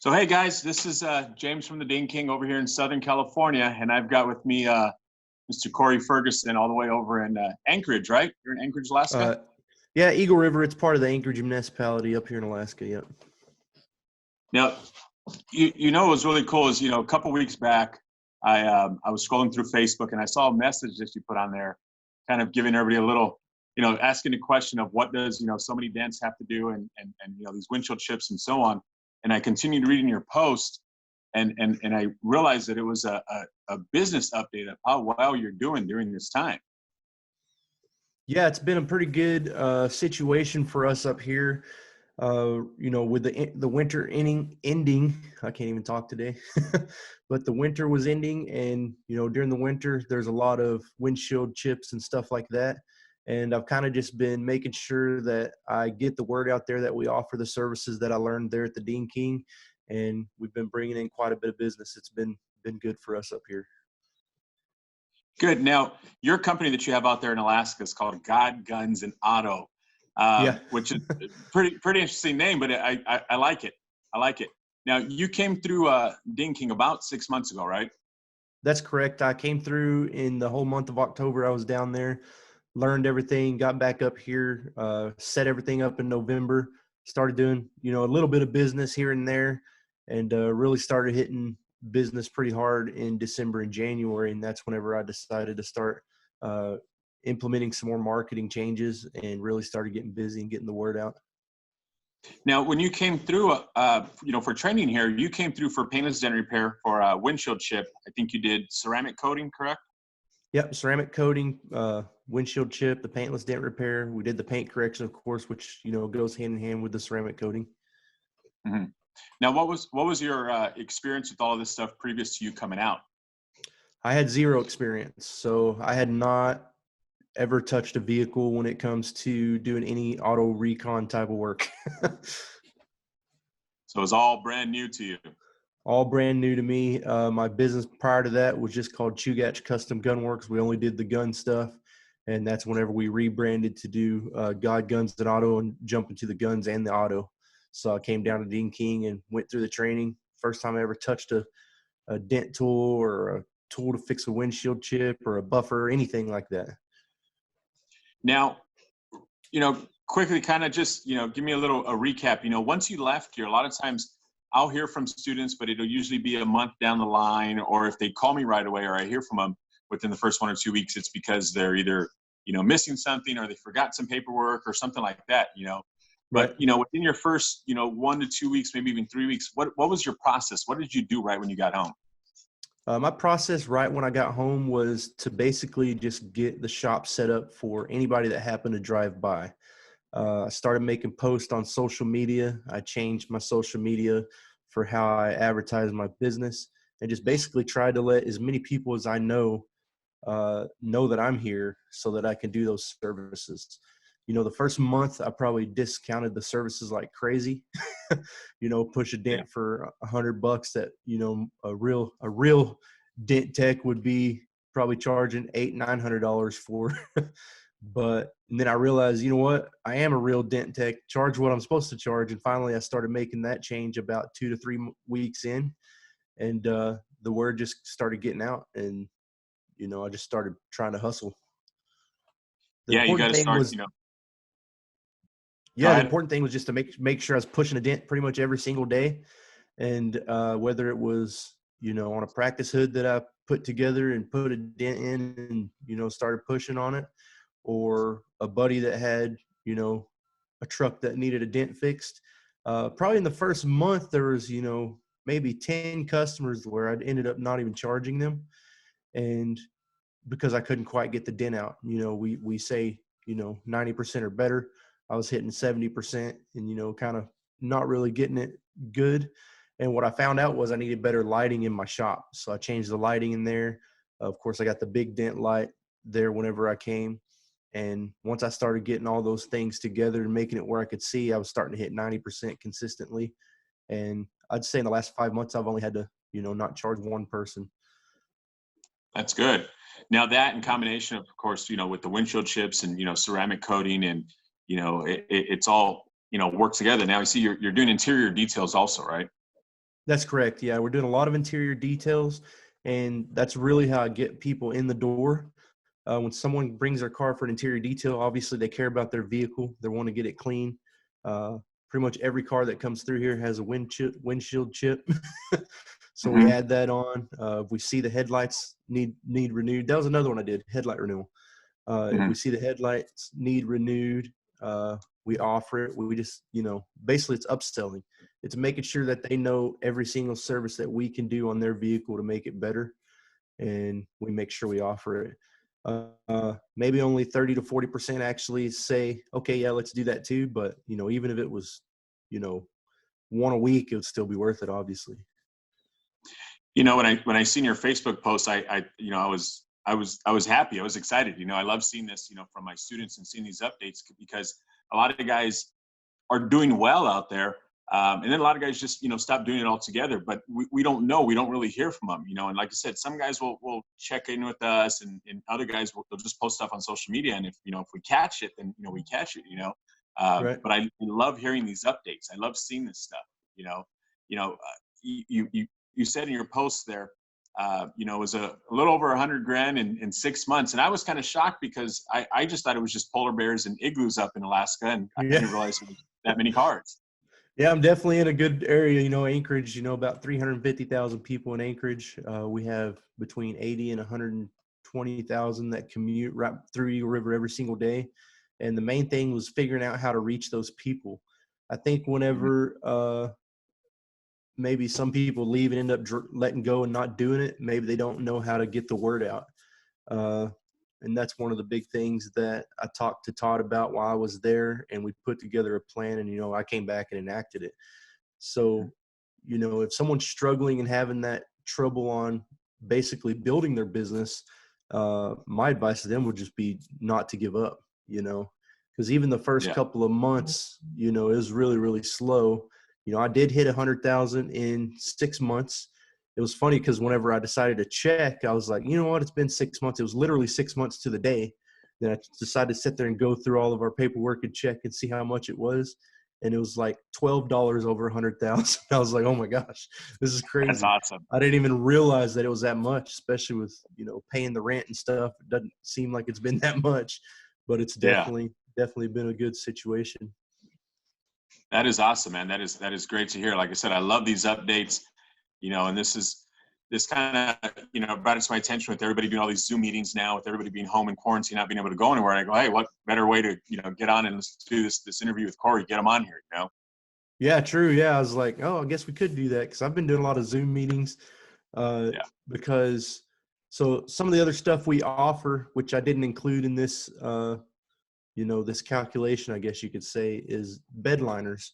So, hey guys, this is James from the Ding King over here in Southern California, and I've got with me Mr. Korey Ferguson all the way over in Anchorage, right? You're in Anchorage, Alaska? Yeah, Eagle River. It's part of the Anchorage municipality up here in Alaska. Yep. Now, you know what was really cool is, a couple weeks back, I was scrolling through Facebook and I saw a message that you put on there, kind of giving everybody a little, asking the question of what does, so many dents have to do and these windshield chips and so on. And I continued reading your post, and I realized that it was a business update of how well you're doing during this time. Yeah, it's been a pretty good situation for us up here. With the winter ending, I can't even talk today, but the winter was ending, and during the winter there's a lot of windshield chips and stuff like that. And I've kind of just been making sure that I get the word out there that we offer the services that I learned there at the Ding King, and we've been bringing in quite a bit of business. It's been good for us up here. Good. Now, your company that you have out there in Alaska is called God, Guns, and Auto, which is a pretty interesting name, but I like it. I like it. Now, you came through Ding King about 6 months ago, right? That's correct. I came through in the whole month of October. I was down there, learned everything, got back up here, set everything up in November, started doing, a little bit of business here and there, and really started hitting business pretty hard in December and January. And that's whenever I decided to start implementing some more marketing changes and really started getting busy and getting the word out. Now, when you came through, for training here, you came through for paintless dent repair for windshield chip. I think you did ceramic coating, correct? Yep, ceramic coating, windshield chip, the paintless dent repair. We did the paint correction, of course, which goes hand in hand with the ceramic coating. Mm-hmm. Now, what was your experience with all of this stuff previous to you coming out? I had zero experience, so I had not ever touched a vehicle when it comes to doing any auto recon type of work. So it was all brand new to you. All brand new to me. My business prior to that was just called Chugach Custom Gun Works. We only did the gun stuff, and that's whenever we rebranded to do God, Guns, and Auto and jump into the guns and the auto. So I came down to Ding King and went through the training. First time I ever touched a dent tool or a tool to fix a windshield chip or a buffer or anything like that. Now, quickly kind of just, give me a recap. Once you left here, a lot of times I'll hear from students, but it'll usually be a month down the line, or if they call me right away or I hear from them within the first 1 or 2 weeks, it's because they're either, missing something or they forgot some paperwork or something like that, But, right. Within your first, 1 to 2 weeks, maybe even 3 weeks, what was your process? What did you do right when you got home? My process right when I got home was to basically just get the shop set up for anybody that happened to drive by. I started making posts on social media. I changed my social media for how I advertise my business, and just basically tried to let as many people as I know that I'm here so that I can do those services. The first month I probably discounted the services like crazy. Push a dent for $100 that a real dent tech would be probably charging $800-900 for. But then I realized, I am a real dent tech, charge what I'm supposed to charge. And finally I started making that change about 2 to 3 weeks in, and the word just started getting out, and I just started trying to hustle. You got to start, Yeah, the important thing was just to make sure I was pushing a dent pretty much every single day. And whether it was, on a practice hood that I put together and put a dent in and, started pushing on it, or a buddy that had, a truck that needed a dent fixed. Probably in the first month, there was, maybe 10 customers where I'd ended up not even charging them. And because I couldn't quite get the dent out, we say, 90% or better. I was hitting 70% and, kind of not really getting it good. And what I found out was I needed better lighting in my shop. So I changed the lighting in there. Of course, I got the big dent light there whenever I came. And once I started getting all those things together and making it where I could see, I was starting to hit 90% consistently. And I'd say in the last 5 months, I've only had to, not charge one person. That's good. Now that in combination, of course, with the windshield chips and, ceramic coating and, it's all, works together. Now I see you're doing interior details also, right? That's correct. Yeah, we're doing a lot of interior details, and that's really how I get people in the door. When someone brings their car for an interior detail, obviously they care about their vehicle. They want to get it clean. Uh, Pretty much every car that comes through here has a windshield chip. So we Hmm. add that on. If we see the headlights need renewed, that was another one I did, headlight renewal. If Hmm. we see the headlights need renewed, we offer it. We just, basically it's upselling. It's making sure that they know every single service that we can do on their vehicle to make it better. And we make sure we offer it. Maybe only 30 to 40% actually say, okay, yeah, let's do that too. But, even if it was, one a week, it would still be worth it, obviously. When I seen your Facebook post, I was happy. I was excited. I love seeing this, from my students and seeing these updates, because a lot of the guys are doing well out there. And then a lot of guys just, stop doing it altogether, but we don't know. We don't really hear from them, and like I said, some guys will check in with us, and other guys they'll just post stuff on social media. And if we catch it, then, we catch it, Right. but I love hearing these updates. I love seeing this stuff, you said in your post there, it was a little over 100 grand in 6 months. And I was kind of shocked, because I just thought it was just polar bears and igloos up in Alaska. And I Yeah. didn't realize it was that many cars. Yeah, I'm definitely in a good area. Anchorage, about 350,000 people in Anchorage. We have between 80 and 120,000 that commute right through Eagle River every single day. And the main thing was figuring out how to reach those people. I think whenever maybe some people leave and end up letting go and not doing it, maybe they don't know how to get the word out. Uh, and that's one of the big things that I talked to Todd about while I was there, and we put together a plan, and, I came back and enacted it. So, if someone's struggling and having that trouble on basically building their business, my advice to them would just be not to give up, because even the first Yeah. couple of months, it was really, really slow. I did hit 100,000 in 6 months. It was funny because whenever I decided to check, I was like, you know what? It's been 6 months. It was literally 6 months to the day. Then I decided to sit there and go through all of our paperwork and check and see how much it was. And it was like $12 over 100,000. I was like, oh my gosh, this is crazy. That's awesome. I didn't even realize that it was that much, especially with, paying the rent and stuff. It doesn't seem like it's been that much, but it's definitely been a good situation. That is awesome, man. That is great to hear. Like I said, I love these updates, and this kind of, brought it to my attention with everybody doing all these Zoom meetings now, with everybody being home in quarantine, not being able to go anywhere. And I go, hey, what better way to, get on and let's do this interview with Korey, get him on here, Yeah, true. Yeah. I was like, oh, I guess we could do that, because I've been doing a lot of Zoom meetings because so some of the other stuff we offer, which I didn't include in this, this calculation, I guess you could say, is bed liners.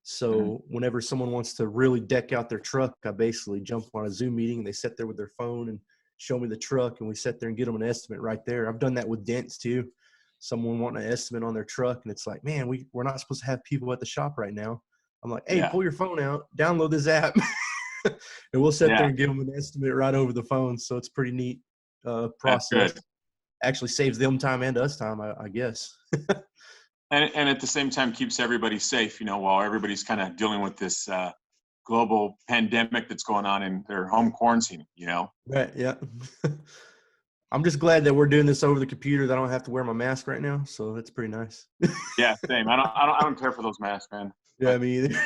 So whenever someone wants to really deck out their truck, I basically jump on a Zoom meeting and they sit there with their phone and show me the truck, and we sit there and get them an estimate right there. I've done that with dents too. Someone wanting an estimate on their truck, and it's like, man, we're not supposed to have people at the shop right now. I'm like, hey, pull your phone out, download this app, and we'll sit there and give them an estimate right over the phone. So it's pretty neat process. Actually saves them time and us time, I guess. And at the same time keeps everybody safe, while everybody's kind of dealing with this global pandemic that's going on in their home quarantine, Right. Yeah. I'm just glad that we're doing this over the computer, that I don't have to wear my mask right now. So that's pretty nice. Yeah, same. I don't care for those masks, man. Yeah, me either.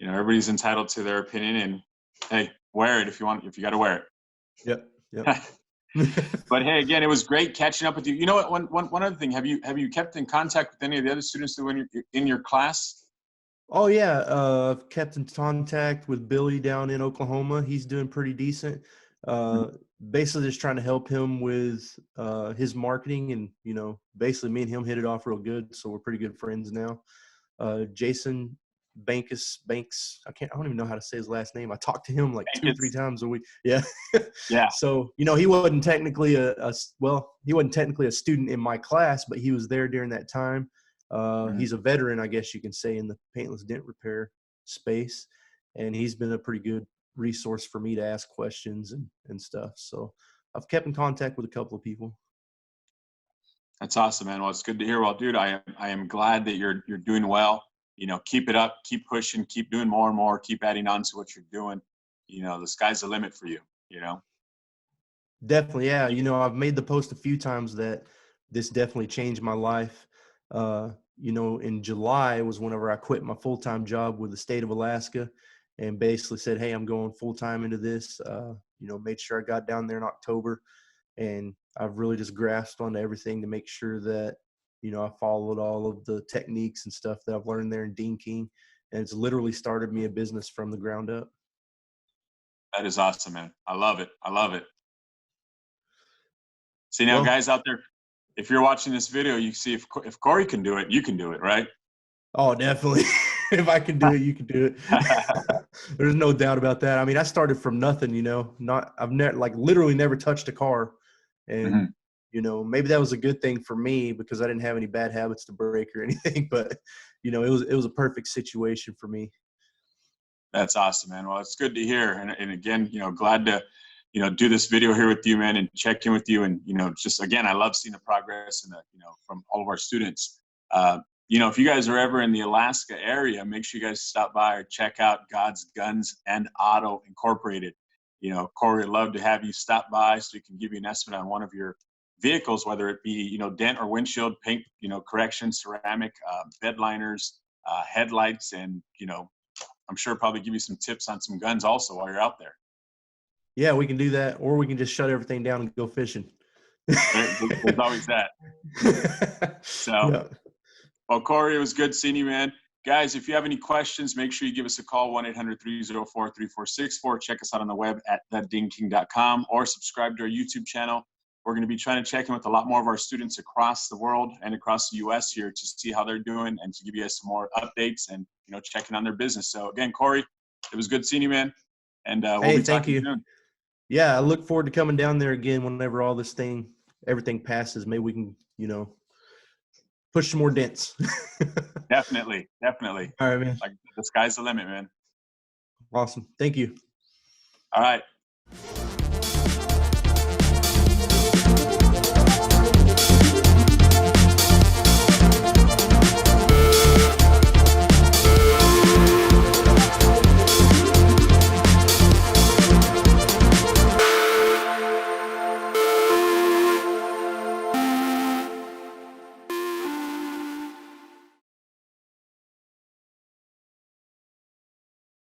Everybody's entitled to their opinion, and hey, wear it if you got to wear it. Yep. But hey, again, it was great catching up with you. You know what? One other thing, have you kept in contact with any of the other students that were in your class? Oh yeah, I've kept in contact with Billy down in Oklahoma. He's doing pretty decent. Basically just trying to help him with his marketing, and basically me and him hit it off real good, so we're pretty good friends now. Jason Banks, I don't even know how to say his last name. I talked to him like 2-3 times a week. Yeah. Yeah. So, he wasn't technically he wasn't technically a student in my class, but he was there during that time. He's a veteran, I guess you can say, in the paintless dent repair space. And he's been a pretty good resource for me to ask questions and stuff. So I've kept in contact with a couple of people. That's awesome, man. Well, it's good to hear. Well, dude, I am glad that you're doing well. keep it up, keep pushing, keep doing more and more, keep adding on to what you're doing. The sky's the limit for you, Definitely. Yeah. I've made the post a few times that this definitely changed my life. In July was whenever I quit my full-time job with the state of Alaska and basically said, hey, I'm going full-time into this. Made sure I got down there in October, and I've really just grasped onto everything to make sure that, I followed all of the techniques and stuff that I've learned there in Ding King, and it's literally started me a business from the ground up. That is awesome, man. I love it. I love it. See, now, Well, guys out there, if you're watching this video, you see if Korey can do it, you can do it, right? oh, definitely. If I can do it, you can do it. There's no doubt about that. I mean, I started from nothing, I've never, literally never touched a car. And, maybe that was a good thing for me because I didn't have any bad habits to break or anything, but, it was a perfect situation for me. That's awesome, man. Well, it's good to hear. And again, glad to, do this video here with you, man, and check in with you. And, just again, I love seeing the progress and from all of our students. If you guys are ever in the Alaska area, make sure you guys stop by or check out God's Guns and Auto Incorporated. Korey would love to have you stop by so he can give you an estimate on one of your vehicles, whether it be, dent or windshield, paint, correction, ceramic, bed liners, headlights, and, I'm sure probably give you some tips on some guns also while you're out there. Yeah, we can do that, or we can just shut everything down and go fishing. There's always that. So, yeah. Well, Korey, it was good seeing you, man. Guys, if you have any questions, make sure you give us a call, 1-800-304-3464. Check us out on the web at thatdingking.com or subscribe to our YouTube channel. We're going to be trying to check in with a lot more of our students across the world and across the U.S. here to see how they're doing and to give you guys some more updates and, checking on their business. So, again, Korey, it was good seeing you, man. And we'll be talking soon. Yeah, I look forward to coming down there again whenever all this everything passes. Maybe we can, push some more dents. Definitely. All right, man. The sky's the limit, man. Awesome. Thank you. All right.